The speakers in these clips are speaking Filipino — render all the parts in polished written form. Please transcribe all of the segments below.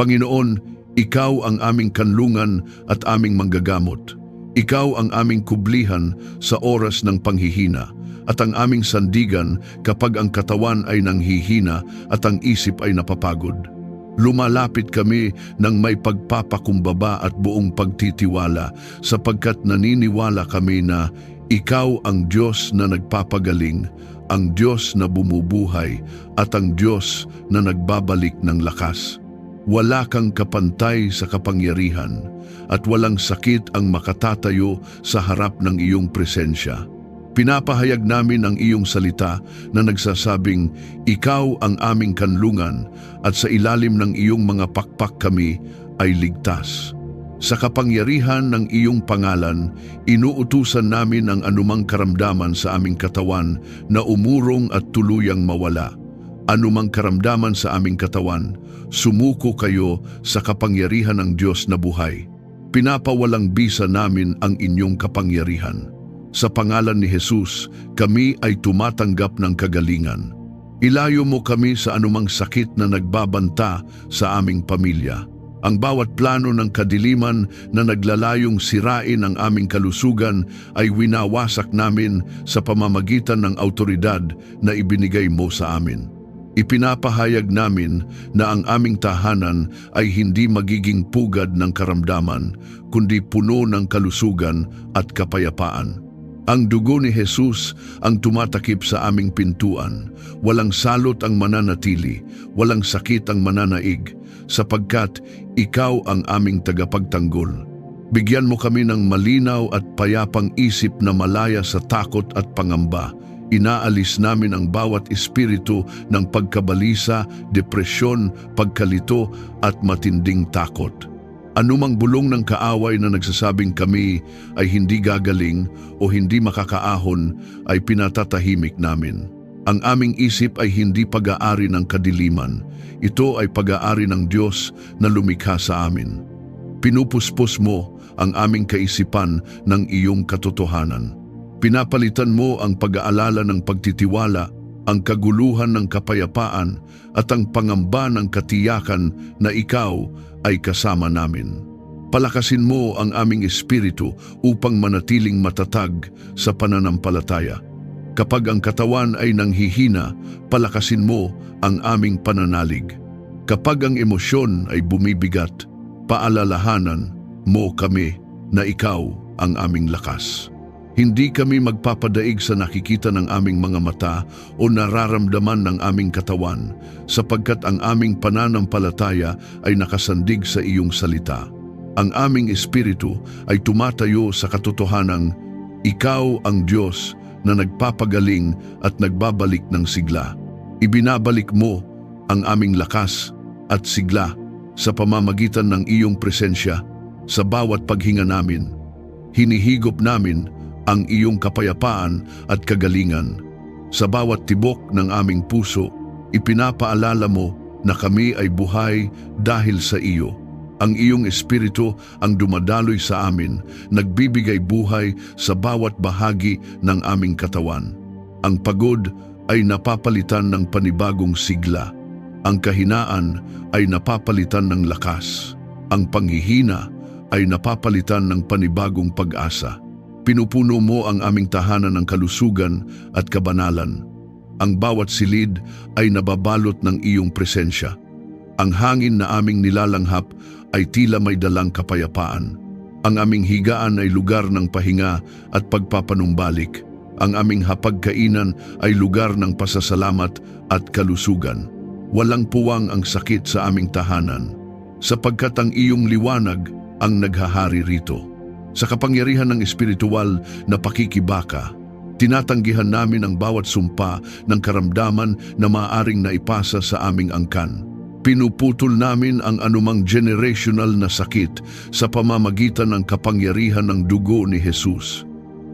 Panginoon, Ikaw ang aming kanlungan at aming manggagamot. Ikaw ang aming kublihan sa oras ng panghihina at ang aming sandigan kapag ang katawan ay nanghihina at ang isip ay napapagod. Lumalapit kami ng may pagpapakumbaba at buong pagtitiwala sapagkat naniniwala kami na Ikaw ang Diyos na nagpapagaling, ang Diyos na bumubuhay at ang Diyos na nagbabalik ng lakas. Wala kang kapantay sa kapangyarihan at walang sakit ang makatatayo sa harap ng iyong presensya. Pinapahayag namin ang iyong salita na nagsasabing, Ikaw ang aming kanlungan at sa ilalim ng iyong mga pakpak kami ay ligtas. Sa kapangyarihan ng iyong pangalan, inuutusan namin ang anumang karamdaman sa aming katawan na umurong at tuluyang mawala. Anumang karamdaman sa aming katawan, sumuko kayo sa kapangyarihan ng Diyos na buhay. Pinapawalang bisa namin ang inyong kapangyarihan. Sa pangalan ni Jesus, kami ay tumatanggap ng kagalingan. Ilayo mo kami sa anumang sakit na nagbabanta sa aming pamilya. Ang bawat plano ng kadiliman na naglalayong sirain ang aming kalusugan ay winawasak namin sa pamamagitan ng autoridad na ibinigay mo sa amin. Ipinapahayag namin na ang aming tahanan ay hindi magiging pugad ng karamdaman, kundi puno ng kalusugan at kapayapaan. Ang dugo ni Jesus ang tumatakip sa aming pintuan. Walang salot ang mananatili, walang sakit ang mananaig, sapagkat Ikaw ang aming tagapagtanggol. Bigyan mo kami ng malinaw at payapang isip na malaya sa takot at pangamba. Inaalis namin ang bawat espiritu ng pagkabalisa, depresyon, pagkalito at matinding takot. Anumang bulong ng kaaway na nagsasabing kami ay hindi gagaling o hindi makakaahon ay pinatatahimik namin. Ang aming isip ay hindi pag-aari ng kadiliman. Ito ay pag-aari ng Diyos na lumikha sa amin. Pinupuspos mo ang aming kaisipan ng iyong katotohanan. Pinapalitan mo ang pag-aalala ng pagtitiwala, ang kaguluhan ng kapayapaan at ang pangamba ng katiyakan na Ikaw ay kasama namin. Palakasin mo ang aming espiritu upang manatiling matatag sa pananampalataya. Kapag ang katawan ay nanghihina, palakasin mo ang aming pananalig. Kapag ang emosyon ay bumibigat, paalalahanan mo kami na Ikaw ang aming lakas. Hindi kami magpapadaig sa nakikita ng aming mga mata o nararamdaman ng aming katawan, sapagkat ang aming pananampalataya ay nakasandig sa iyong salita. Ang aming espiritu ay tumatayo sa katotohanang Ikaw ang Diyos na nagpapagaling at nagbabalik ng sigla. Ibinabalik mo ang aming lakas at sigla sa pamamagitan ng iyong presensya sa bawat paghinga namin. Hinihigop namin ang iyong kapayapaan at kagalingan. Sa bawat tibok ng aming puso, ipinapaalala mo na kami ay buhay dahil sa iyo. Ang iyong espiritu ang dumadaloy sa amin, nagbibigay buhay sa bawat bahagi ng aming katawan. Ang pagod ay napapalitan ng panibagong sigla. Ang kahinaan ay napapalitan ng lakas. Ang panghihina ay napapalitan ng panibagong pag-asa. Pinupuno mo ang aming tahanan ng kalusugan at kabanalan. Ang bawat silid ay nababalot ng iyong presensya. Ang hangin na aming nilalanghap ay tila may dalang kapayapaan. Ang aming higaan ay lugar ng pahinga at pagpapanumbalik. Ang aming hapagkainan ay lugar ng pasasalamat at kalusugan. Walang puwang ang sakit sa aming tahanan, sapagkat ang iyong liwanag ang naghahari rito. Sa kapangyarihan ng espiritual na pakikibaka, tinatanggihan namin ang bawat sumpa ng karamdaman na maaaring naipasa sa aming angkan. Pinuputol namin ang anumang generational na sakit sa pamamagitan ng kapangyarihan ng dugo ni Jesus.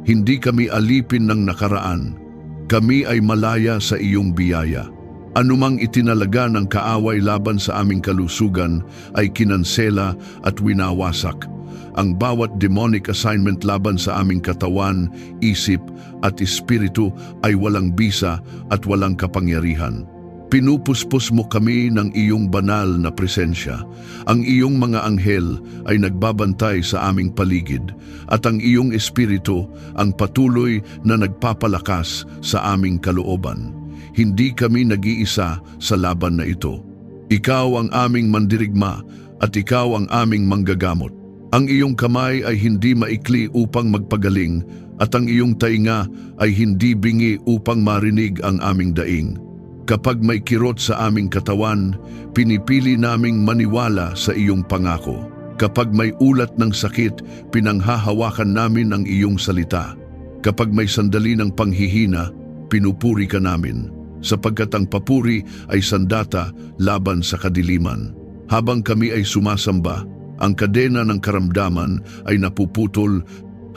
Hindi kami alipin ng nakaraan. Kami ay malaya sa iyong biyaya. Anumang itinalaga ng kaaway laban sa aming kalusugan ay kinansela at winawasak. Ang bawat demonic assignment laban sa aming katawan, isip at espiritu ay walang bisa at walang kapangyarihan. Pinupuspos mo kami ng iyong banal na presensya. Ang iyong mga anghel ay nagbabantay sa aming paligid at ang iyong espiritu ang patuloy na nagpapalakas sa aming kalooban. Hindi kami nag-iisa sa laban na ito. Ikaw ang aming mandirigma at ikaw ang aming manggagamot. Ang iyong kamay ay hindi maikli upang magpagaling at ang iyong tainga ay hindi bingi upang marinig ang aming daing. Kapag may kirot sa aming katawan, pinipili naming maniwala sa iyong pangako. Kapag may ulat ng sakit, pinanghahawakan namin ang iyong salita. Kapag may sandali ng panghihina, pinupuri ka namin, sapagkat ang papuri ay sandata laban sa kadiliman. Habang kami ay sumasamba, ang kadena ng karamdaman ay napuputol.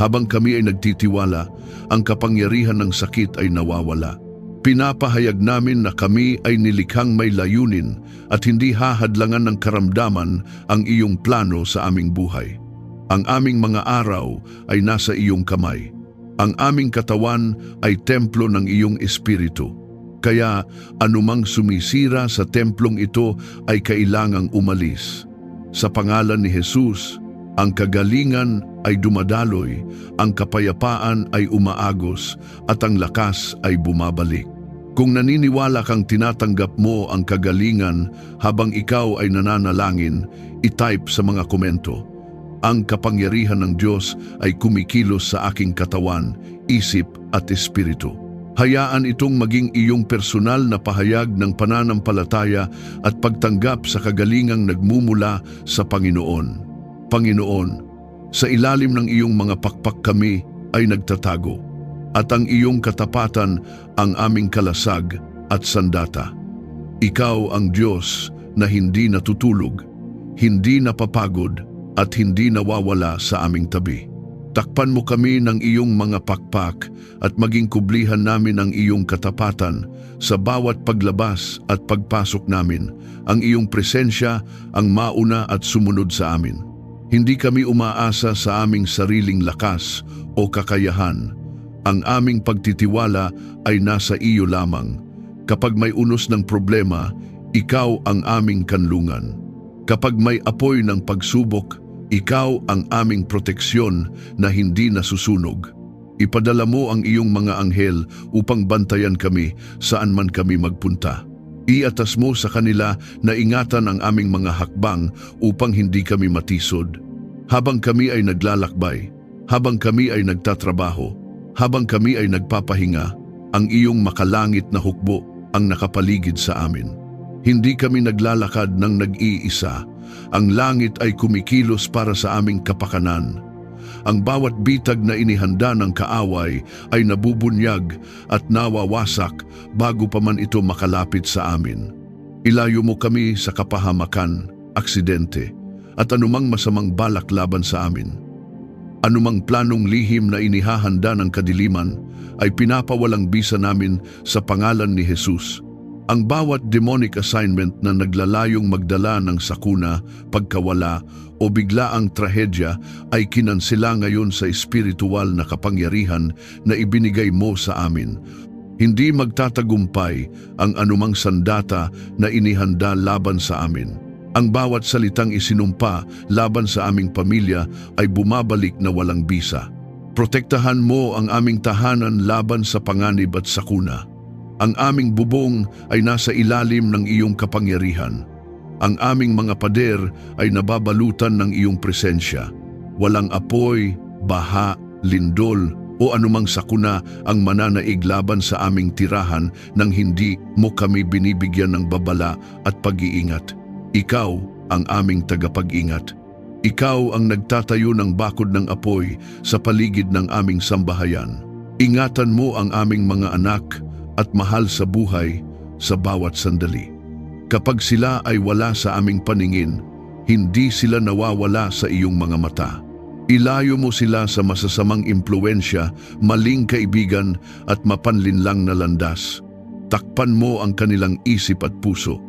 Habang kami ay nagtitiwala, ang kapangyarihan ng sakit ay nawawala. Pinapahayag namin na kami ay nilikhang may layunin at hindi hahadlangan ng karamdaman ang iyong plano sa aming buhay. Ang aming mga araw ay nasa iyong kamay. Ang aming katawan ay templo ng iyong espiritu. Kaya anumang sumisira sa templong ito ay kailangang umalis. Sa pangalan ni Jesus, ang kagalingan ay dumadaloy, ang kapayapaan ay umaagos, at ang lakas ay bumabalik. Kung naniniwala kang tinatanggap mo ang kagalingan habang ikaw ay nananalangin, i-type sa mga komento. Ang kapangyarihan ng Diyos ay kumikilos sa aking katawan, isip at espiritu. Hayaan itong maging iyong personal na pahayag ng pananampalataya at pagtanggap sa kagalingang nagmumula sa Panginoon. Panginoon, sa ilalim ng iyong mga pakpak kami ay nagtatago, at ang iyong katapatan ang aming kalasag at sandata. Ikaw ang Diyos na hindi natutulog, hindi napapagod, at hindi nawawala sa aming tabi. Takpan mo kami ng iyong mga pakpak at maging kublihan namin ang iyong katapatan sa bawat paglabas at pagpasok namin. Ang iyong presensya ang mauna at sumunod sa amin. Hindi kami umaasa sa aming sariling lakas o kakayahan. Ang aming pagtitiwala ay nasa iyo lamang. Kapag may unos ng problema, ikaw ang aming kanlungan. Kapag may apoy ng pagsubok, ikaw ang aming proteksyon na hindi nasusunog. Ipadala mo ang iyong mga anghel upang bantayan kami saan man kami magpunta. Iatas mo sa kanila na ingatan ang aming mga hakbang upang hindi kami matisod. Habang kami ay naglalakbay, habang kami ay nagtatrabaho, habang kami ay nagpapahinga, ang iyong makalangit na hukbo ang nakapaligid sa amin. Hindi kami naglalakad ng nag-iisa. Ang langit ay kumikilos para sa aming kapakanan. Ang bawat bitag na inihanda ng kaaway ay nabubunyag at nawawasak bago pa man ito makalapit sa amin. Ilayo mo kami sa kapahamakan, aksidente, at anumang masamang balak laban sa amin. Anumang planong lihim na inihahanda ng kadiliman ay pinapawalang bisa namin sa pangalan ni Jesus. Ang bawat demonic assignment na naglalayong magdala ng sakuna, pagkawala o biglaang trahedya ay kinansela ngayon sa espiritual na kapangyarihan na ibinigay mo sa amin. Hindi magtatagumpay ang anumang sandata na inihanda laban sa amin. Ang bawat salitang isinumpa laban sa aming pamilya ay bumabalik na walang bisa. Protektahan mo ang aming tahanan laban sa panganib at sakuna. Ang aming bubong ay nasa ilalim ng iyong kapangyarihan. Ang aming mga pader ay nababalutan ng iyong presensya. Walang apoy, baha, lindol o anumang sakuna ang mananaig laban sa aming tirahan nang hindi mo kami binibigyan ng babala at pag-iingat. Ikaw ang aming tagapag-ingat. Ikaw ang nagtatayo ng bakod ng apoy sa paligid ng aming sambahayan. Ingatan mo ang aming mga anak at mahal sa buhay sa bawat sandali. Kapag sila ay wala sa aming paningin, hindi sila nawawala sa iyong mga mata. Ilayo mo sila sa masasamang impluensya, maling kaibigan at mapanlinlang na landas. Takpan mo ang kanilang isip at puso.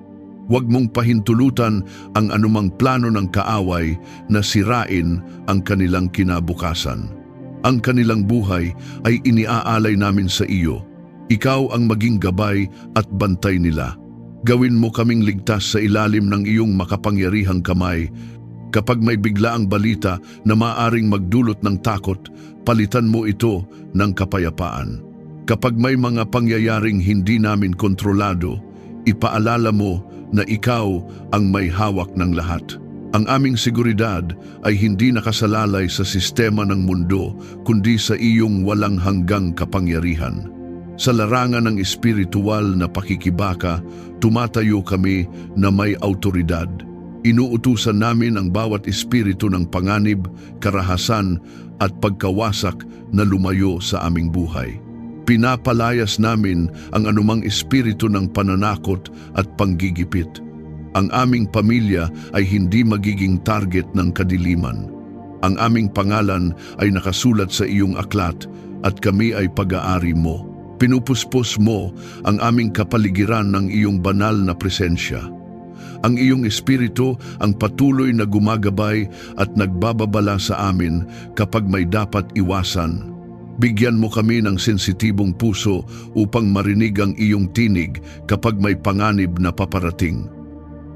Huwag mong pahintulutan ang anumang plano ng kaaway na sirain ang kanilang kinabukasan. Ang kanilang buhay ay iniaalay namin sa iyo. Ikaw ang maging gabay at bantay nila. Gawin mo kaming ligtas sa ilalim ng iyong makapangyarihang kamay. Kapag may biglaang balita na maaring magdulot ng takot, palitan mo ito ng kapayapaan. Kapag may mga pangyayaring hindi namin kontrolado, ipaalala mo na ikaw ang may hawak ng lahat. Ang aming seguridad ay hindi nakasalalay sa sistema ng mundo, kundi sa iyong walang hanggang kapangyarihan. Sa larangan ng espiritual na pakikibaka, tumatayo kami na may autoridad. Inuutusan namin ang bawat espiritu ng panganib, karahasan at pagkawasak na lumayo sa aming buhay. Pinapalayas namin ang anumang espiritu ng pananakot at panggigipit. Ang aming pamilya ay hindi magiging target ng kadiliman. Ang aming pangalan ay nakasulat sa iyong aklat at kami ay pag-aari mo. Pinupuspos mo ang aming kapaligiran ng iyong banal na presensya. Ang iyong espiritu ang patuloy na gumagabay at nagbababala sa amin kapag may dapat iwasan. Bigyan mo kami ng sensitibong puso upang marinig ang iyong tinig kapag may panganib na paparating.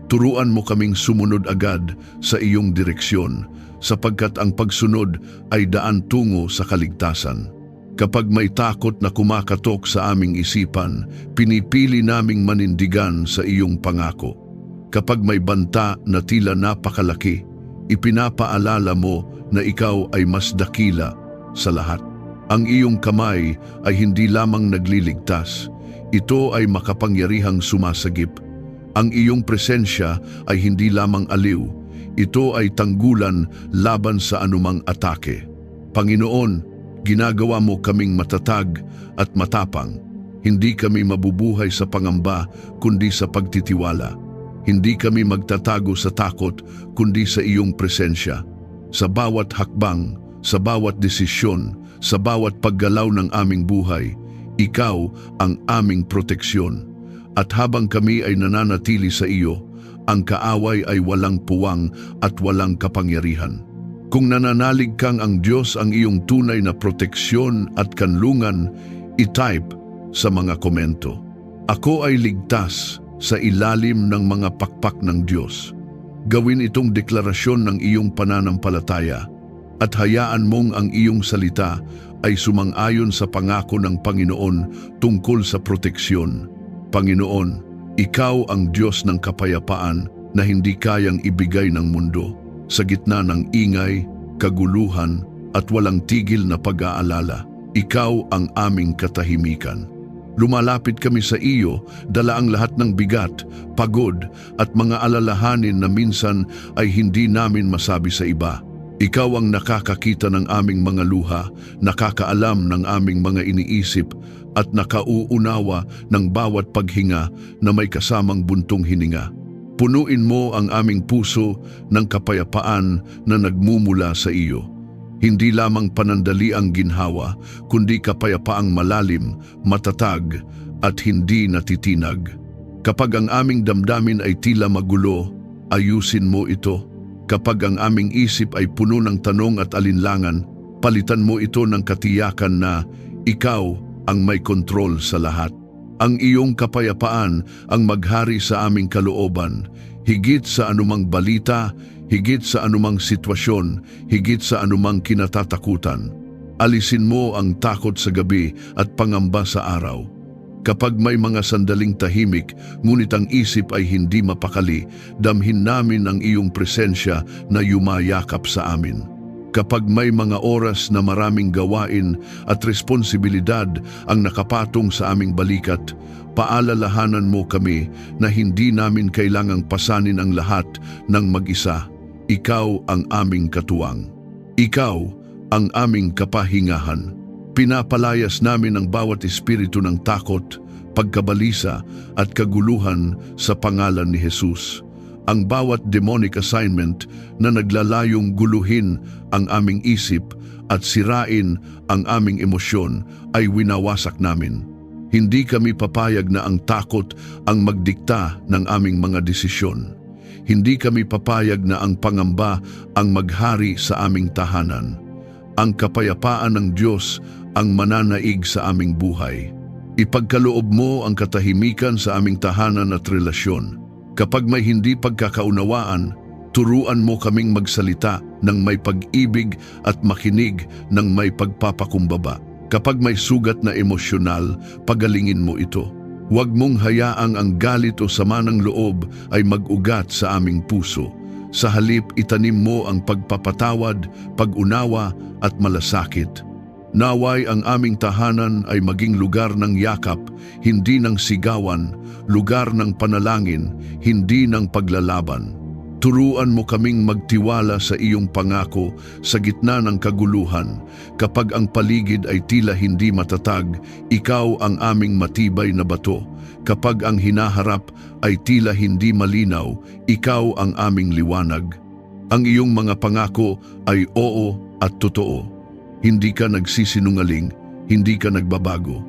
Turuan mo kaming sumunod agad sa iyong direksyon, sapagkat ang pagsunod ay daan tungo sa kaligtasan. Kapag may takot na kumakatok sa aming isipan, pinipili naming manindigan sa iyong pangako. Kapag may banta na tila napakalaki, ipinapaalala mo na ikaw ay mas dakila sa lahat. Ang iyong kamay ay hindi lamang nagliligtas, ito ay makapangyarihang sumasagip. Ang iyong presensya ay hindi lamang aliw, ito ay tanggulan laban sa anumang atake. Panginoon, ginagawa mo kaming matatag at matapang. Hindi kami mabubuhay sa pangamba kundi sa pagtitiwala. Hindi kami magtatago sa takot kundi sa iyong presensya. Sa bawat hakbang, sa bawat desisyon, sa bawat paggalaw ng aming buhay, ikaw ang aming proteksyon. At habang kami ay nananatili sa iyo, ang kaaway ay walang puwang at walang kapangyarihan. Kung nananalig kang ang Diyos ang iyong tunay na proteksyon at kanlungan, i-type sa mga komento. Ako ay ligtas sa ilalim ng mga pakpak ng Diyos. Gawin itong deklarasyon ng iyong pananampalataya at hayaan mong ang iyong salita ay sumang-ayon sa pangako ng Panginoon tungkol sa proteksyon. Panginoon, ikaw ang Diyos ng kapayapaan na hindi kayang ibigay ng mundo. Sa gitna ng ingay, kaguluhan at walang tigil na pag-aalala, ikaw ang aming katahimikan. Lumalapit kami sa iyo, dala ang lahat ng bigat, pagod at mga alalahanin na minsan ay hindi namin masabi sa iba. Ikaw ang nakakakita ng aming mga luha, nakakaalam ng aming mga iniisip, at nakauunawa ng bawat paghinga na may kasamang buntong hininga. Punuin mo ang aming puso ng kapayapaan na nagmumula sa iyo. Hindi lamang panandali ang ginhawa, kundi kapayapaang malalim, matatag, at hindi natitinag. Kapag ang aming damdamin ay tila magulo, ayusin mo ito. Kapag ang aming isip ay puno ng tanong at alinlangan, palitan mo ito ng katiyakan na ikaw ang may kontrol sa lahat. Ang iyong kapayapaan ang maghari sa aming kalooban, higit sa anumang balita, higit sa anumang sitwasyon, higit sa anumang kinatatakutan. Alisin mo ang takot sa gabi at pangamba sa araw. Kapag may mga sandaling tahimik, ngunit ang isip ay hindi mapakali, damhin namin ang iyong presensya na yumayakap sa amin. Kapag may mga oras na maraming gawain at responsibilidad ang nakapatong sa aming balikat, paalalahanan mo kami na hindi namin kailangang pasanin ang lahat ng mag-isa. Ikaw ang aming katuwang. Ikaw ang aming kapahingahan. Pinapalayas namin ang bawat espiritu ng takot, pagkabalisa at kaguluhan sa pangalan ni Jesus. Ang bawat demonic assignment na naglalayong guluhin ang aming isip at sirain ang aming emosyon ay winawasak namin. Hindi kami papayag na ang takot ang magdikta ng aming mga desisyon. Hindi kami papayag na ang pangamba ang maghari sa aming tahanan. Ang kapayapaan ng Diyos ang mananaig sa aming buhay. Ipagkaloob mo ang katahimikan sa aming tahanan at relasyon. Kapag may hindi pagkakaunawaan, turuan mo kaming magsalita ng may pag-ibig at makinig ng may pagpapakumbaba. Kapag may sugat na emosyonal, pagalingin mo ito. Huwag mong hayaang ang galit o sama ng loob ay mag-ugat sa aming puso. Sa halip, itanim mo ang pagpapatawad, pag-unawa at malasakit. Naway ang aming tahanan ay maging lugar ng yakap, hindi ng sigawan, lugar ng panalangin, hindi ng paglalaban. Turuan mo kaming magtiwala sa iyong pangako sa gitna ng kaguluhan. Kapag ang paligid ay tila hindi matatag, ikaw ang aming matibay na bato. Kapag ang hinaharap ay tila hindi malinaw, ikaw ang aming liwanag. Ang iyong mga pangako ay oo at totoo. Hindi ka nagsisinungaling, hindi ka nagbabago.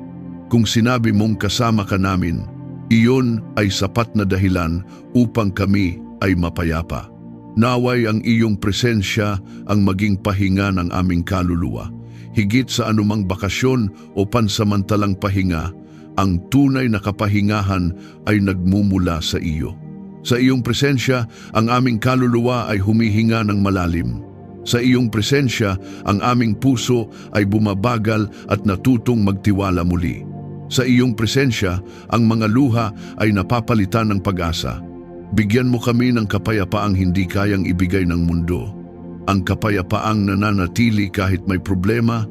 Kung sinabi mong kasama ka namin, iyon ay sapat na dahilan upang kami ay mapayapa. Naway ang iyong presensya ang maging pahinga ng aming kaluluwa. Higit sa anumang bakasyon o pansamantalang pahinga, ang tunay na kapahingahan ay nagmumula sa iyo. Sa iyong presensya, ang aming kaluluwa ay humihinga ng malalim. Sa iyong presensya, ang aming puso ay bumabagal at natutong magtiwala muli. Sa iyong presensya, ang mga luha ay napapalitan ng pag-asa. Bigyan mo kami ng kapayapaang hindi kayang ibigay ng mundo. Ang kapayapaang nananatili kahit may problema,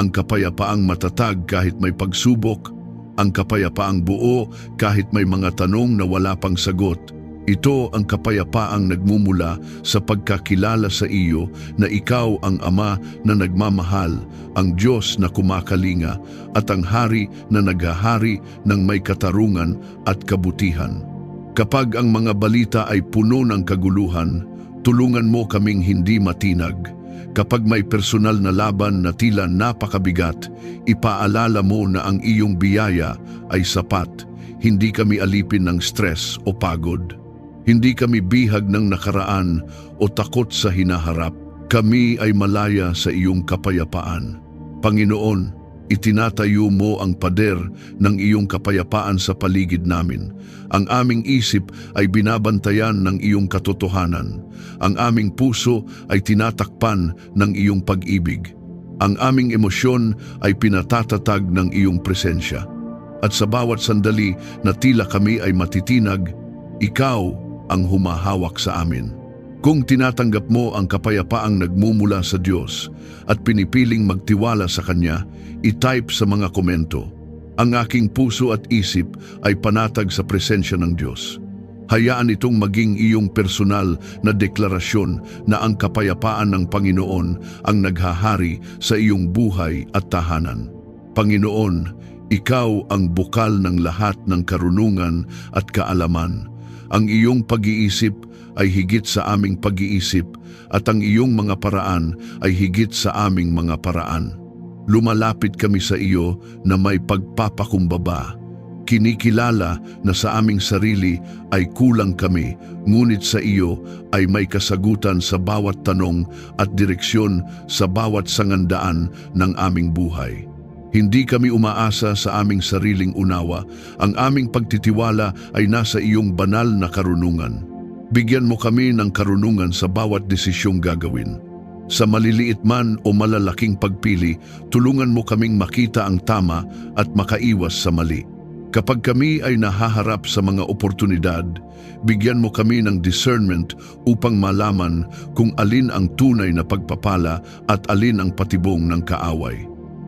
ang kapayapaang matatag kahit may pagsubok, ang kapayapaang buo kahit may mga tanong na wala pang sagot. Ito ang kapayapaang nagmumula sa pagkakilala sa iyo na ikaw ang Ama na nagmamahal, ang Diyos na kumakalinga, at ang Hari na naghahari ng may katarungan at kabutihan. Kapag ang mga balita ay puno ng kaguluhan, tulungan mo kaming hindi matinag. Kapag may personal na laban na tila napakabigat, ipaalala mo na ang iyong biyaya ay sapat. Hindi kami alipin ng stress o pagod. Hindi kami bihag ng nakaraan o takot sa hinaharap. Kami ay malaya sa iyong kapayapaan. Panginoon, itinatayo mo ang pader ng iyong kapayapaan sa paligid namin. Ang aming isip ay binabantayan ng iyong katotohanan. Ang aming puso ay tinatakpan ng iyong pag-ibig. Ang aming emosyon ay pinatatatag ng iyong presensya. At sa bawat sandali na tila kami ay matitinag, ikaw ang humahawak sa amin. Kung tinatanggap mo ang kapayapaang nagmumula sa Diyos at pinipiling magtiwala sa Kanya, i-type sa mga komento, "Ang aking puso at isip ay panatag sa presensya ng Diyos." Hayaan itong maging iyong personal na deklarasyon na ang kapayapaan ng Panginoon ang naghahari sa iyong buhay at tahanan. Panginoon, ikaw ang bukal ng lahat ng karunungan at kaalaman. Ang iyong pag-iisip ay higit sa aming pag-iisip at ang iyong mga paraan ay higit sa aming mga paraan. Lumalapit kami sa iyo na may pagpapakumbaba. Kinikilala na sa aming sarili ay kulang kami, ngunit sa iyo ay may kasagutan sa bawat tanong at direksyon sa bawat sangandaan ng aming buhay. Hindi kami umaasa sa aming sariling unawa. Ang aming pagtitiwala ay nasa iyong banal na karunungan. Bigyan mo kami ng karunungan sa bawat desisyong gagawin. Sa maliliit man o malalaking pagpili, tulungan mo kaming makita ang tama at makaiwas sa mali. Kapag kami ay nahaharap sa mga oportunidad, bigyan mo kami ng discernment upang malaman kung alin ang tunay na pagpapala at alin ang patibong ng kaaway.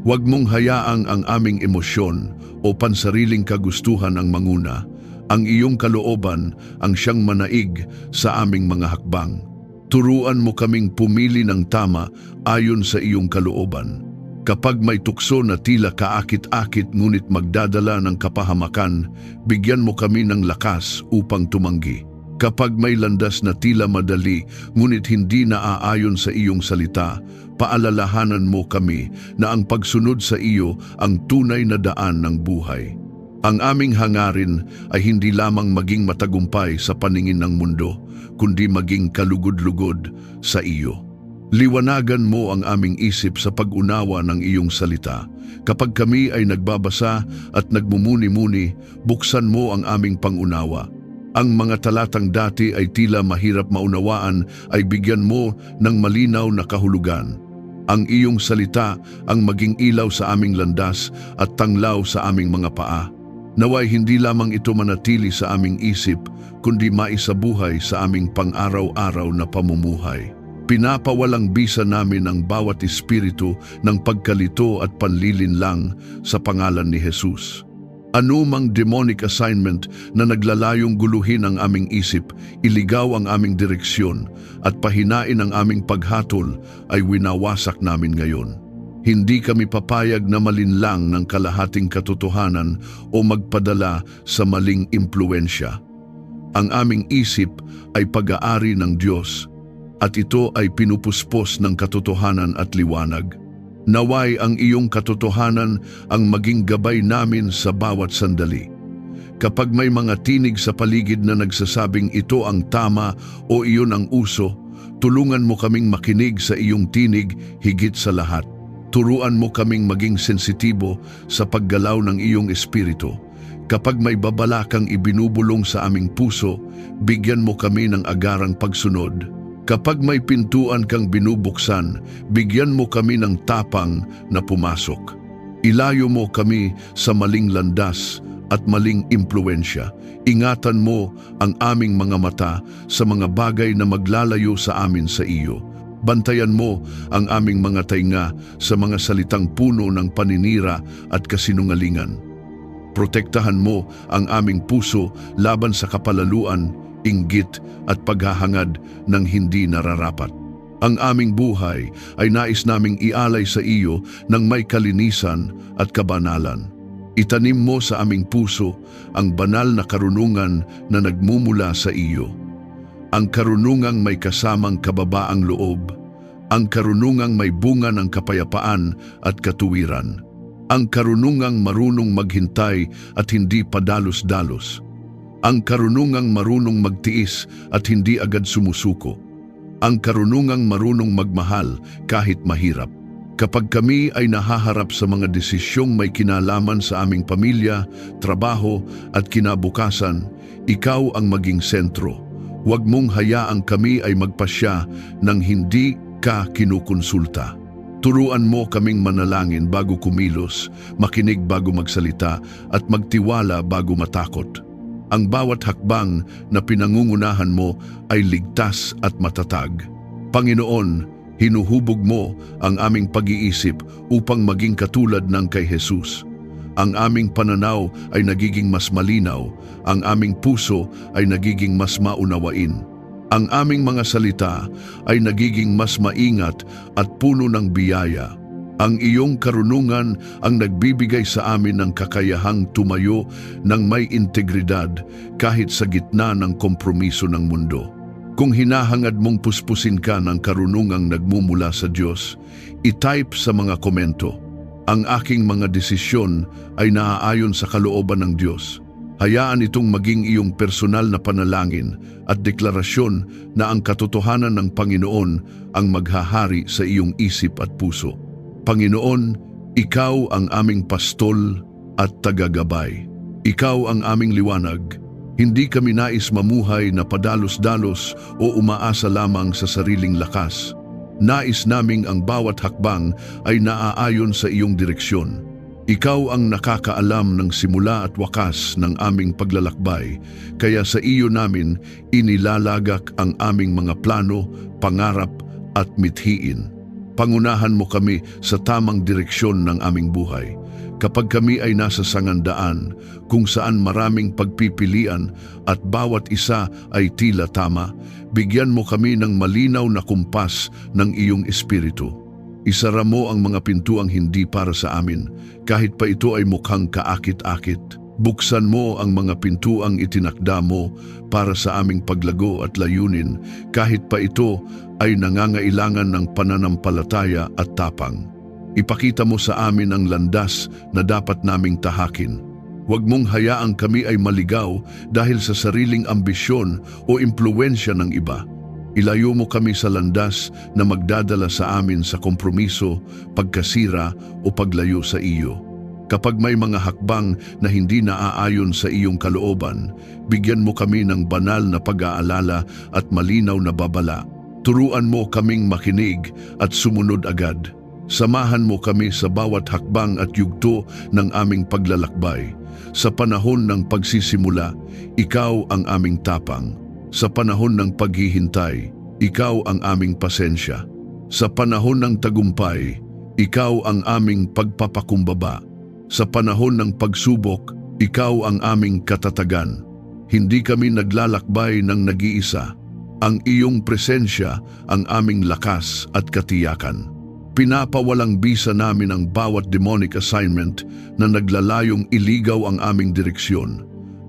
Huwag mong hayaang ang aming emosyon o pansariling kagustuhan ang manguna. Ang iyong kalooban ang siyang manaig sa aming mga hakbang. Turuan mo kaming pumili ng tama ayon sa iyong kalooban. Kapag may tukso na tila kaakit-akit ngunit magdadala ng kapahamakan, bigyan mo kami ng lakas upang tumanggi. Kapag may landas na tila madali ngunit hindi naaayon sa iyong salita, paalalahanan mo kami na ang pagsunod sa iyo ang tunay na daan ng buhay. Ang aming hangarin ay hindi lamang maging matagumpay sa paningin ng mundo, kundi maging kalugod-lugod sa iyo. Liwanagan mo ang aming isip sa pag-unawa ng iyong salita. Kapag kami ay nagbabasa at nagmumuni-muni, buksan mo ang aming pangunawa. Ang mga talatang dati ay tila mahirap maunawaan ay bigyan mo ng malinaw na kahulugan. Ang iyong salita ang maging ilaw sa aming landas at tanglaw sa aming mga paa. Naway hindi lamang ito manatili sa aming isip, kundi maisabuhay sa aming pang-araw-araw na pamumuhay. Pinapawalang bisa namin ang bawat espiritu ng pagkalito at panlilinlang sa pangalan ni Jesus. Anumang demonic assignment na naglalayong guluhin ang aming isip, iligaw ang aming direksyon at pahinain ang aming paghatol ay winawasak namin ngayon. Hindi kami papayag na malinlang ng kalahating katotohanan o magpadala sa maling impluensya. Ang aming isip ay pag-aari ng Diyos at ito ay pinupuspos ng katotohanan at liwanag. Naway ang iyong katotohanan ang maging gabay namin sa bawat sandali. Kapag may mga tinig sa paligid na nagsasabing ito ang tama o iyon ang uso, tulungan mo kaming makinig sa iyong tinig higit sa lahat. Turuan mo kaming maging sensitibo sa paggalaw ng iyong espiritu. Kapag may babala kang ibinubulong sa aming puso, bigyan mo kami ng agarang pagsunod. Kapag may pintuan kang binubuksan, bigyan mo kami ng tapang na pumasok. Ilayo mo kami sa maling landas at maling impluensya. Ingatan mo ang aming mga mata sa mga bagay na maglalayo sa amin sa iyo. Bantayan mo ang aming mga tainga sa mga salitang puno ng paninira at kasinungalingan. Protektahan mo ang aming puso laban sa kapalaluan, inggit at paghahangad ng hindi nararapat. Ang aming buhay ay nais naming ialay sa iyo ng may kalinisan at kabanalan. Itanim mo sa aming puso ang banal na karunungan na nagmumula sa iyo. Ang karunungang may kasamang kababaang loob, ang karunungang may bunga ng kapayapaan at katuwiran, ang karunungang marunong maghintay at hindi padalos-dalos, ang karunungang marunong magtiis at hindi agad sumusuko, ang karunungang marunong magmahal kahit mahirap. Kapag kami ay nahaharap sa mga desisyong may kinalaman sa aming pamilya, trabaho at kinabukasan, ikaw ang maging sentro. Huwag mong hayaang kami ay magpasya nang hindi ka kinukonsulta. Turuan mo kaming manalangin bago kumilos, makinig bago magsalita at magtiwala bago matakot. Ang bawat hakbang na pinangungunahan mo ay ligtas at matatag. Panginoon, hinuhubog mo ang aming pag-iisip upang maging katulad ng kay Jesus. Ang aming pananaw ay nagiging mas malinaw, ang aming puso ay nagiging mas maunawain. Ang aming mga salita ay nagiging mas maingat at puno ng biyaya. Ang iyong karunungan ang nagbibigay sa amin ng kakayahang tumayo ng may integridad kahit sa gitna ng kompromiso ng mundo. Kung hinahangad mong puspusin ka ng karunungang nagmumula sa Diyos, i-type sa mga komento, ang aking mga desisyon ay naaayon sa kalooban ng Diyos. Hayaan itong maging iyong personal na panalangin at deklarasyon na ang katotohanan ng Panginoon ang maghahari sa iyong isip at puso. Panginoon, ikaw ang aming pastol at tagagabay. Ikaw ang aming liwanag. Hindi kami nais mamuhay na padalos-dalos o umaasa lamang sa sariling lakas. Nais naming ang bawat hakbang ay naaayon sa iyong direksyon. Ikaw ang nakakaalam ng simula at wakas ng aming paglalakbay, kaya sa iyo namin inilalagak ang aming mga plano, pangarap at mithiin. Pangunahan mo kami sa tamang direksyon ng aming buhay. Kapag kami ay nasa sangandaan, kung saan maraming pagpipilian at bawat isa ay tila tama, bigyan mo kami ng malinaw na kumpas ng iyong espiritu. Isara mo ang mga pintuang hindi para sa amin, kahit pa ito ay mukhang kaakit-akit. Buksan mo ang mga pintuang itinakda mo para sa aming paglago at layunin, kahit pa ito ay nangangailangan ng pananampalataya at tapang. Ipakita mo sa amin ang landas na dapat naming tahakin. Huwag mong hayaang kami ay maligaw dahil sa sariling ambisyon o impluwensya ng iba. Ilayo mo kami sa landas na magdadala sa amin sa kompromiso, pagkasira o paglayo sa iyo. Kapag may mga hakbang na hindi naaayon sa iyong kalooban, bigyan mo kami ng banal na pag-aalala at malinaw na babala. Turuan mo kaming makinig at sumunod agad. Samahan mo kami sa bawat hakbang at yugto ng aming paglalakbay. Sa panahon ng pagsisimula, ikaw ang aming tapang. Sa panahon ng paghihintay, ikaw ang aming pasensya. Sa panahon ng tagumpay, ikaw ang aming pagpapakumbaba. Sa panahon ng pagsubok, ikaw ang aming katatagan. Hindi kami naglalakbay ng nag-iisa. Ang iyong presensya ang aming lakas at katiyakan. Pinapawalang bisa namin ang bawat demonic assignment na naglalayong iligaw ang aming direksyon.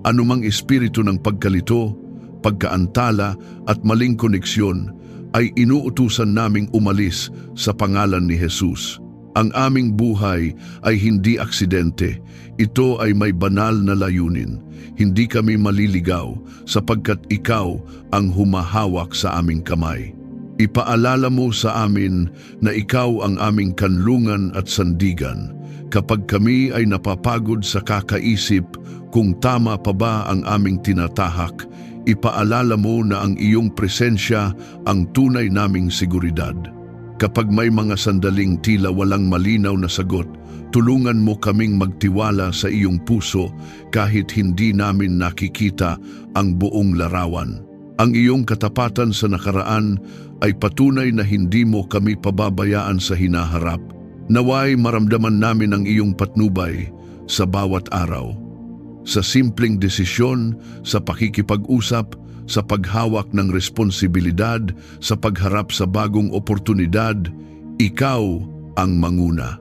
Anumang espiritu ng pagkalito, pagkaantala at maling koneksyon ay inuutusan naming umalis sa pangalan ni Jesus. Ang aming buhay ay hindi aksidente. Ito ay may banal na layunin. Hindi kami maliligaw sapagkat ikaw ang humahawak sa aming kamay. Ipaalala mo sa amin na ikaw ang aming kanlungan at sandigan. Kapag kami ay napapagod sa kakaisip kung tama pa ba ang aming tinatahak, ipaalala mo na ang iyong presensya ang tunay naming seguridad. Kapag may mga sandaling tila walang malinaw na sagot, tulungan mo kaming magtiwala sa iyong puso kahit hindi namin nakikita ang buong larawan. Ang iyong katapatan sa nakaraan ay patunay na hindi mo kami pababayaan sa hinaharap. Naway maramdaman namin ang iyong patnubay sa bawat araw. Sa simpleng desisyon, sa pakikipag-usap, sa paghawak ng responsibilidad, sa pagharap sa bagong oportunidad, ikaw ang manguna.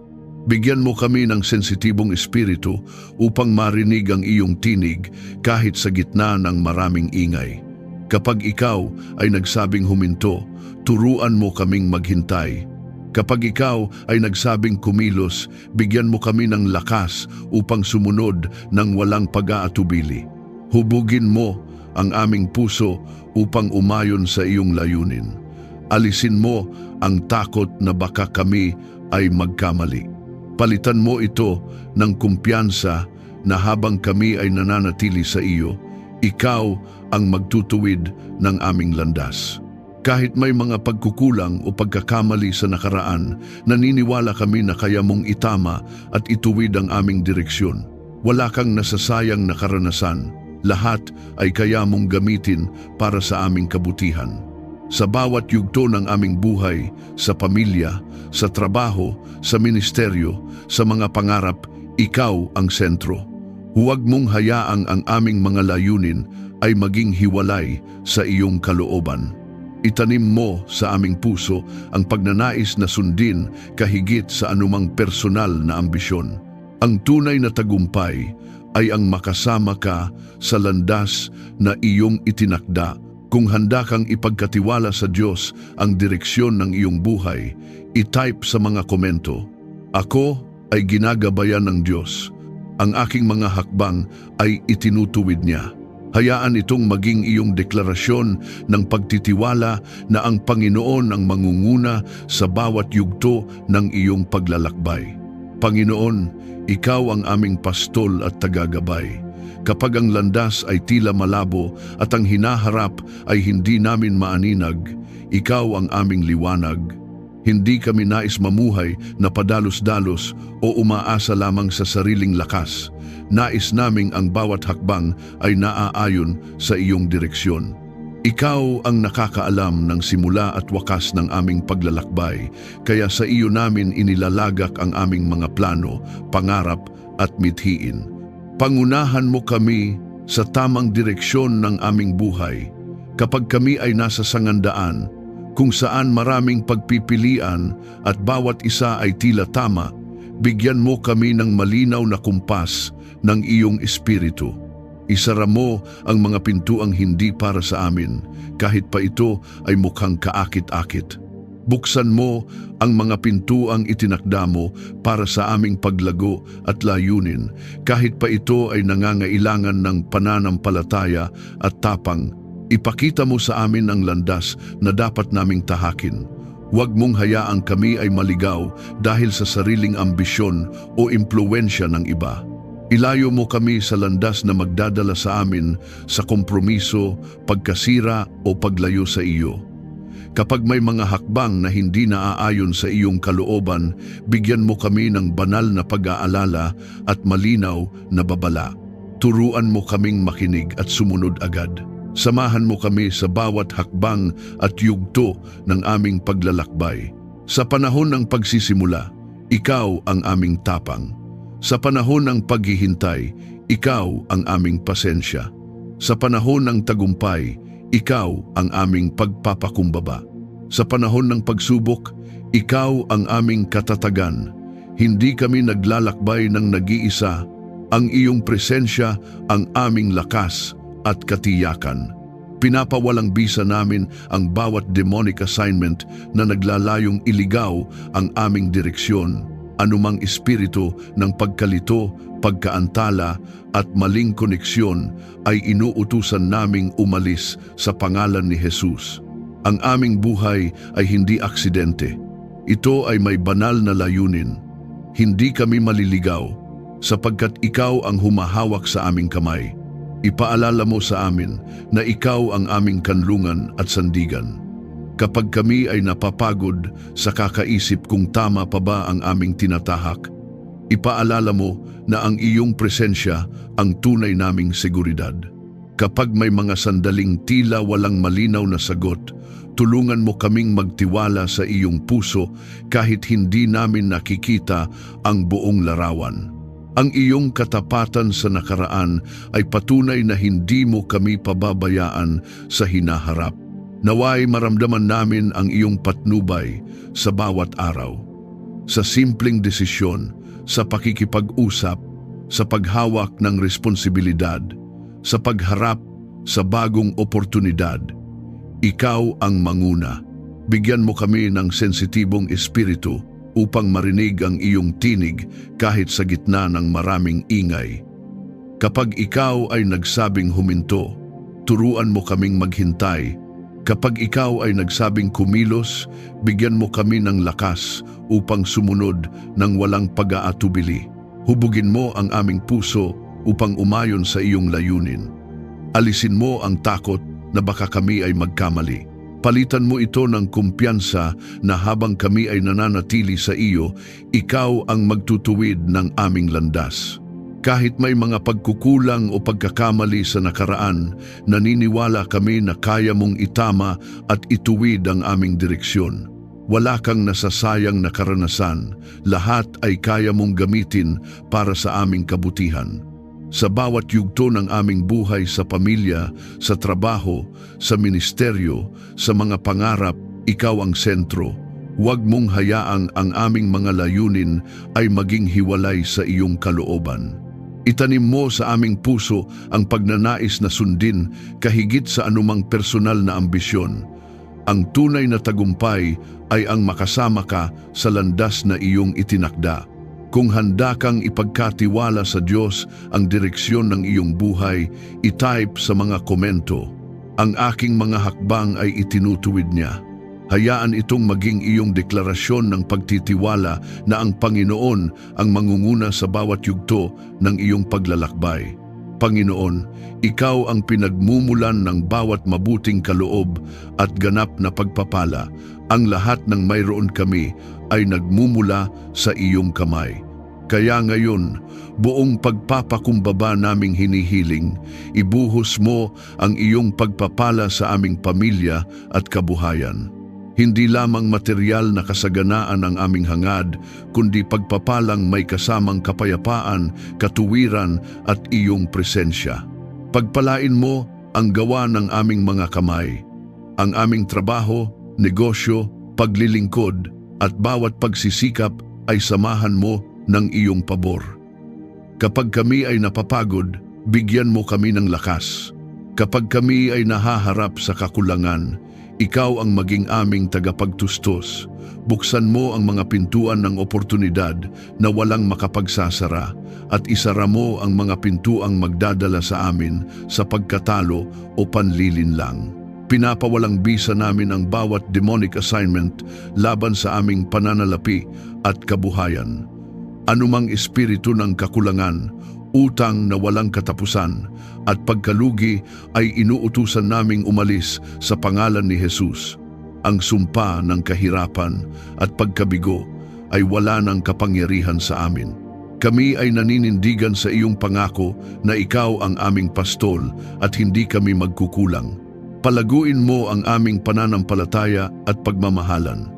Bigyan mo kami ng sensitibong espiritu upang marinig ang iyong tinig kahit sa gitna ng maraming ingay. Kapag ikaw ay nagsabing huminto, turuan mo kaming maghintay. Kapag ikaw ay nagsabing kumilos, bigyan mo kami ng lakas upang sumunod ng walang pag-aatubili. Hubugin mo ang aming puso upang umayon sa iyong layunin. Alisin mo ang takot na baka kami ay magkamali. Palitan mo ito ng kumpiyansa na habang kami ay nananatili sa iyo, ikaw ang magtutuwid ng aming landas. Kahit may mga pagkukulang o pagkakamali sa nakaraan, naniniwala kami na kaya mong itama at ituwid ang aming direksyon. Wala kang nasasayang na karanasan. Lahat ay kaya mong gamitin para sa aming kabutihan. Sa bawat yugto ng aming buhay, sa pamilya, sa trabaho, sa ministeryo, sa mga pangarap, ikaw ang sentro. Huwag mong hayaang ang aming mga layunin ay maging hiwalay sa iyong kalooban. Itanim mo sa aming puso ang pagnanais na sundin kahigit sa anumang personal na ambisyon. Ang tunay na tagumpay ay ang makasama ka sa landas na iyong itinakda. Kung handa kang ipagkatiwala sa Diyos ang direksyon ng iyong buhay, i-type sa mga komento, "Ako ay ginagabayan ng Diyos. Ang aking mga hakbang ay itinutuwid niya." Hayaan itong maging iyong deklarasyon ng pagtitiwala na ang Panginoon ang mangunguna sa bawat yugto ng iyong paglalakbay. Panginoon, ikaw ang aming pastol at tagagabay. Kapag ang landas ay tila malabo at ang hinaharap ay hindi namin maaninag, ikaw ang aming liwanag. Hindi kami nais mamuhay na padalos-dalos o umaasa lamang sa sariling lakas. Nais naming ang bawat hakbang ay naaayon sa iyong direksyon. Ikaw ang nakakaalam ng simula at wakas ng aming paglalakbay, kaya sa iyo namin inilalagak ang aming mga plano, pangarap at mithiin. Pangunahan mo kami sa tamang direksyon ng aming buhay. Kapag kami ay nasa sangandaan, kung saan maraming pagpipilian at bawat isa ay tila tama, bigyan mo kami ng malinaw na kumpas ng iyong espiritu. Isara mo ang mga pintuang hindi para sa amin, kahit pa ito ay mukhang kaakit-akit. Buksan mo ang mga pintuang itinakda mo para sa aming paglago at layunin, kahit pa ito ay nangangailangan ng pananampalataya at tapang. Ipakita mo sa amin ang landas na dapat naming tahakin. Huwag mong hayaang kami ay maligaw dahil sa sariling ambisyon o impluwensya ng iba. Ilayo mo kami sa landas na magdadala sa amin sa kompromiso, pagkasira o paglayo sa iyo. Kapag may mga hakbang na hindi naaayon sa iyong kalooban, bigyan mo kami ng banal na pag-aalala at malinaw na babala. Turuan mo kaming makinig at sumunod agad. Samahan mo kami sa bawat hakbang at yugto ng aming paglalakbay. Sa panahon ng pagsisimula, ikaw ang aming tapang. Sa panahon ng paghihintay, ikaw ang aming pasensya. Sa panahon ng tagumpay, ikaw ang aming pagpapakumbaba. Sa panahon ng pagsubok, ikaw ang aming katatagan. Hindi kami naglalakbay ng nag-iisa. Ang iyong presensya ang aming lakas at katiyakan. Pinapawalang bisa namin ang bawat demonic assignment na naglalayong iligaw ang aming direksyon. Anumang espiritu ng pagkalito, pagkaantala at maling koneksyon ay inuutusan naming umalis sa pangalan ni Jesus. Ang aming buhay ay hindi aksidente. Ito ay may banal na layunin. Hindi kami maliligaw sapagkat ikaw ang humahawak sa aming kamay. Ipaalala mo sa amin na ikaw ang aming kanlungan at sandigan. Kapag kami ay napapagod sa kakaisip kung tama pa ba ang aming tinatahak, ipaalala mo na ang iyong presensya ang tunay naming seguridad. Kapag may mga sandaling tila walang malinaw na sagot, tulungan mo kaming magtiwala sa iyong puso kahit hindi namin nakikita ang buong larawan. Ang iyong katapatan sa nakaraan ay patunay na hindi mo kami pababayaan sa hinaharap. Naway maramdaman namin ang iyong patnubay sa bawat araw. Sa simpleng desisyon, sa pakikipag-usap, sa paghawak ng responsibilidad, sa pagharap sa bagong oportunidad. Ikaw ang manguna. Bigyan mo kami ng sensitibong espiritu upang marinig ang iyong tinig kahit sa gitna ng maraming ingay. Kapag ikaw ay nagsabing huminto, turuan mo kaming maghintay. Kapag ikaw ay nagsabing kumilos, bigyan mo kami ng lakas upang sumunod ng walang pag-aatubili. Hubugin mo ang aming puso upang umayon sa iyong layunin. Alisin mo ang takot na baka kami ay magkamali. Palitan mo ito ng kumpiyansa na habang kami ay nananatili sa iyo, ikaw ang magtutuwid ng aming landas. Kahit may mga pagkukulang o pagkakamali sa nakaraan, naniniwala kami na kaya mong itama at ituwid ang aming direksyon. Wala kang nasasayang na karanasan, lahat ay kaya mong gamitin para sa aming kabutihan. Sa bawat yugto ng aming buhay sa pamilya, sa trabaho, sa ministeryo, sa mga pangarap, ikaw ang sentro. Huwag mong hayaang ang aming mga layunin ay maging hiwalay sa iyong kalooban. Itanim mo sa aming puso ang pagnanais na sundin kahigit sa anumang personal na ambisyon. Ang tunay na tagumpay ay ang makasama ka sa landas na iyong itinakda. Kung handa kang ipagkatiwala sa Diyos ang direksyon ng iyong buhay, itype sa mga komento. Ang aking mga hakbang ay itinutuwid niya. Hayaan itong maging iyong deklarasyon ng pagtitiwala na ang Panginoon ang mangunguna sa bawat yugto ng iyong paglalakbay. Panginoon, ikaw ang pinagmumulan ng bawat mabuting kaloob at ganap na pagpapala. Ang lahat ng mayroon kami ay nagmumula sa iyong kamay. Kaya ngayon, buong pagpapakumbaba naming hinihiling, ibuhos mo ang iyong pagpapala sa aming pamilya at kabuhayan. Hindi lamang material na kasaganaan ang aming hangad, kundi pagpapalang may kasamang kapayapaan, katuwiran at iyong presensya. Pagpalain mo ang gawa ng aming mga kamay, ang aming trabaho, negosyo, paglilingkod at bawat pagsisikap ay samahan mo ng iyong pabor. Kapag kami ay napapagod, bigyan mo kami ng lakas. Kapag kami ay nahaharap sa kakulangan, Ikaw ang maging aming tagapagtustos. Buksan mo ang mga pintuan ng oportunidad na walang makapagsasara at isara mo ang mga pintuang magdadala sa amin sa pagkatalo o panlilinlang. Pinapawalang bisa namin ang bawat demonic assignment laban sa aming pananalapi at kabuhayan. Anumang espiritu ng kakulangan, utang na walang katapusan at pagkalugi ay inuutusan naming umalis sa pangalan ni Jesus. Ang sumpa ng kahirapan at pagkabigo ay wala ng kapangyarihan sa amin. Kami ay naninindigan sa iyong pangako na ikaw ang aming pastol at hindi kami magkukulang. Palaguin mo ang aming pananampalataya at pagmamahalan.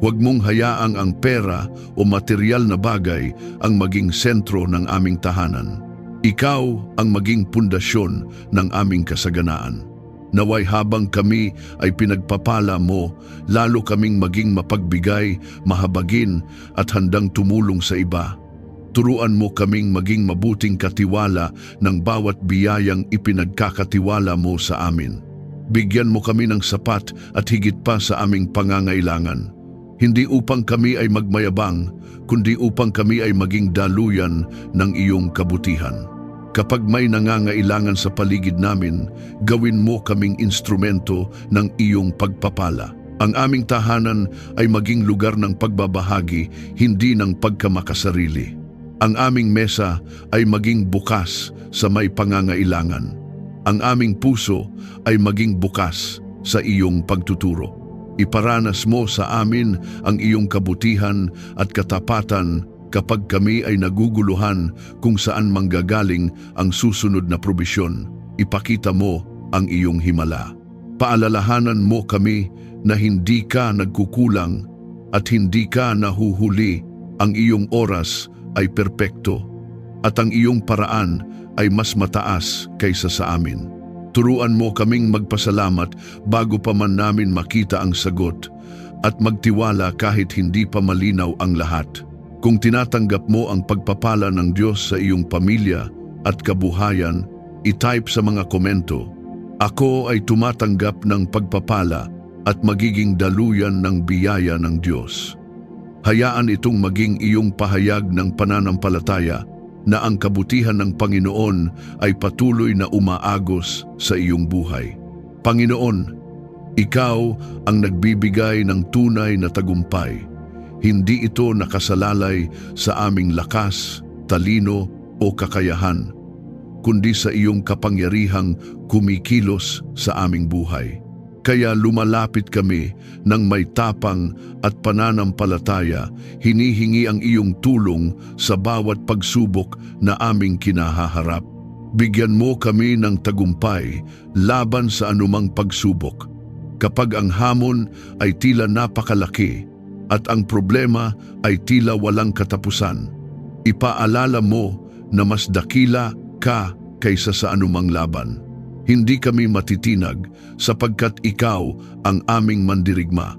Huwag mong hayaang ang pera o material na bagay ang maging sentro ng aming tahanan. Ikaw ang maging pundasyon ng aming kasaganaan. Naway habang kami ay pinagpapala mo, lalo kaming maging mapagbigay, mahabagin at handang tumulong sa iba. Turuan mo kaming maging mabuting katiwala ng bawat biyayang ipinagkakatiwala mo sa amin. Bigyan mo kami ng sapat at higit pa sa aming pangangailangan. Hindi upang kami ay magmayabang, kundi upang kami ay maging daluyan ng iyong kabutihan. Kapag may nangangailangan sa paligid namin, gawin mo kaming instrumento ng iyong pagpapala. Ang aming tahanan ay maging lugar ng pagbabahagi, hindi ng pagkamakasarili. Ang aming mesa ay maging bukas sa may pangangailangan. Ang aming puso ay maging bukas sa iyong pagtuturo. Iparanas mo sa amin ang iyong kabutihan at katapatan kapag kami ay naguguluhan kung saan manggagaling ang susunod na probisyon. Ipakita mo ang iyong himala. Paalalahanan mo kami na hindi ka nagkukulang at hindi ka nahuhuli. Ang iyong oras ay perpekto at ang iyong paraan ay mas mataas kaysa sa amin. Turuan mo kaming magpasalamat bago pa man namin makita ang sagot at magtiwala kahit hindi pa malinaw ang lahat. Kung tinatanggap mo ang pagpapala ng Diyos sa iyong pamilya at kabuhayan, i-type sa mga komento, "Ako ay tumatanggap ng pagpapala at magiging daluyan ng biyaya ng Diyos." Hayaan itong maging iyong pahayag ng pananampalataya na ang kabutihan ng Panginoon ay patuloy na umaagos sa iyong buhay. Panginoon, ikaw ang nagbibigay ng tunay na tagumpay. Hindi ito nakasalalay sa aming lakas, talino o kakayahan, kundi sa iyong kapangyarihang kumikilos sa aming buhay. Kaya lumalapit kami ng may tapang at pananampalataya, hinihingi ang iyong tulong sa bawat pagsubok na aming kinahaharap. Bigyan mo kami ng tagumpay laban sa anumang pagsubok. Kapag ang hamon ay tila napakalaki at ang problema ay tila walang katapusan, ipaalala mo na mas dakila ka kaysa sa anumang laban. Hindi kami matitinag sapagkat ikaw ang aming mandirigma.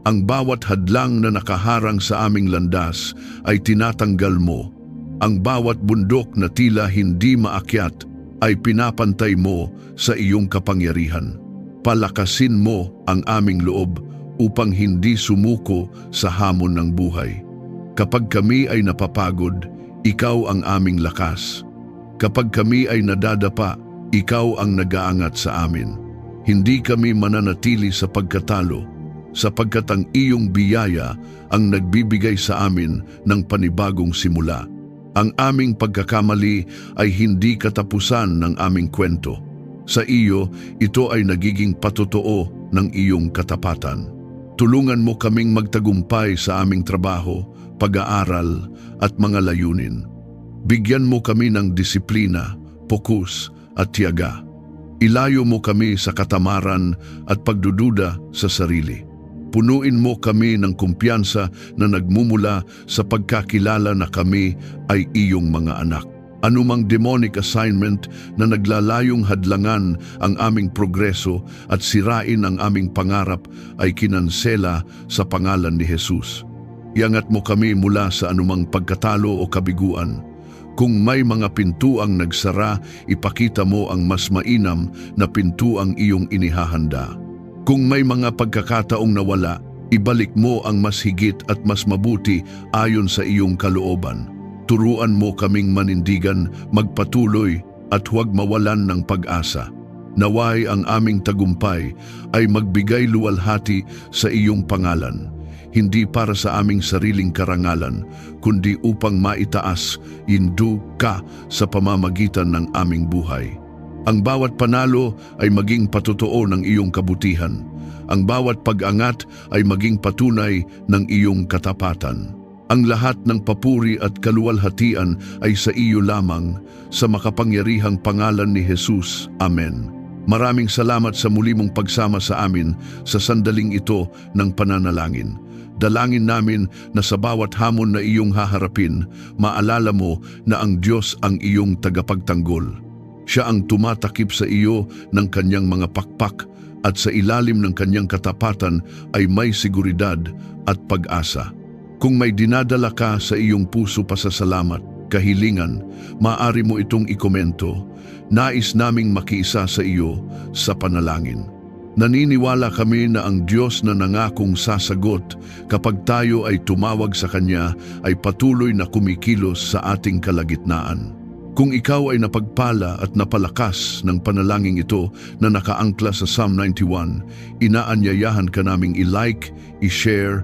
Ang bawat hadlang na nakaharang sa aming landas ay tinatanggal mo. Ang bawat bundok na tila hindi maakyat ay pinapantay mo sa iyong kapangyarihan. Palakasin mo ang aming loob upang hindi sumuko sa hamon ng buhay. Kapag kami ay napapagod, ikaw ang aming lakas. Kapag kami ay nadadapa, ikaw ang nag-aangat sa amin. Hindi kami mananatili sa pagkatalo, sapagkat ang iyong biyaya ang nagbibigay sa amin ng panibagong simula. Ang aming pagkakamali ay hindi katapusan ng aming kwento. Sa iyo, ito ay nagiging patotoo ng iyong katapatan. Tulungan mo kaming magtagumpay sa aming trabaho, pag-aaral at mga layunin. Bigyan mo kami ng disiplina, pokus at tiyaga. Ilayo mo kami sa katamaran at pagdududa sa sarili. Punuin mo kami ng kumpiyansa na nagmumula sa pagkakilala na kami ay iyong mga anak. Anumang demonic assignment na naglalayong hadlangan ang aming progreso at sirain ang aming pangarap ay kinansela sa pangalan ni Jesus. Iangat mo kami mula sa anumang pagkatalo o kabiguan. Kung may mga pintuang nagsara, ipakita mo ang mas mainam na pintuang iyong inihahanda. Kung may mga pagkakataong nawala, ibalik mo ang mas higit at mas mabuti ayon sa iyong kalooban. Turuan mo kaming manindigan, magpatuloy at huwag mawalan ng pag-asa. Naway ang aming tagumpay ay magbigay luwalhati sa iyong pangalan, hindi para sa aming sariling karangalan, kundi upang maitaas, ka sa pamamagitan ng aming buhay. Ang bawat panalo ay maging patotoo ng iyong kabutihan. Ang bawat pag-angat ay maging patunay ng iyong katapatan. Ang lahat ng papuri at kaluwalhatian ay sa iyo lamang, sa makapangyarihang pangalan ni Jesus. Amen. Maraming salamat sa muli mong pagsama sa amin sa sandaling ito ng pananalangin. Dalangin namin na sa bawat hamon na iyong haharapin, maalala mo na ang Diyos ang iyong tagapagtanggol. Siya ang tumatakip sa iyo ng kanyang mga pakpak at sa ilalim ng kanyang katapatan ay may seguridad at pag-asa. Kung may dinadala ka sa iyong puso pasasalamat, kahilingan, maaari mo itong ikomento. Nais naming makiisa sa iyo sa panalangin. Naniniwala kami na ang Diyos na nangakong sasagot kapag tayo ay tumawag sa Kanya ay patuloy na kumikilos sa ating kalagitnaan. Kung ikaw ay napagpala at napalakas ng panalangin ito na nakaangkla sa Psalm 91, inaanyayahan ka naming i-like, i-share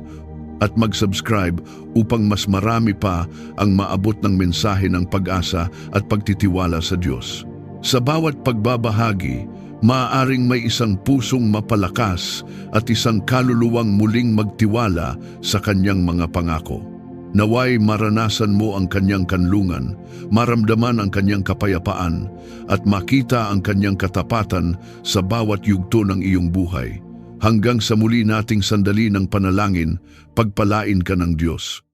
at mag-subscribe upang mas marami pa ang maabot ng mensahe ng pag-asa at pagtitiwala sa Diyos. Sa bawat pagbabahagi, maaaring may isang pusong mapalakas at isang kaluluwang muling magtiwala sa kanyang mga pangako. Naway maranasan mo ang kanyang kanlungan, maramdaman ang kanyang kapayapaan, at makita ang kanyang katapatan sa bawat yugto ng iyong buhay. Hanggang sa muli nating sandali ng panalangin, pagpalain ka ng Diyos.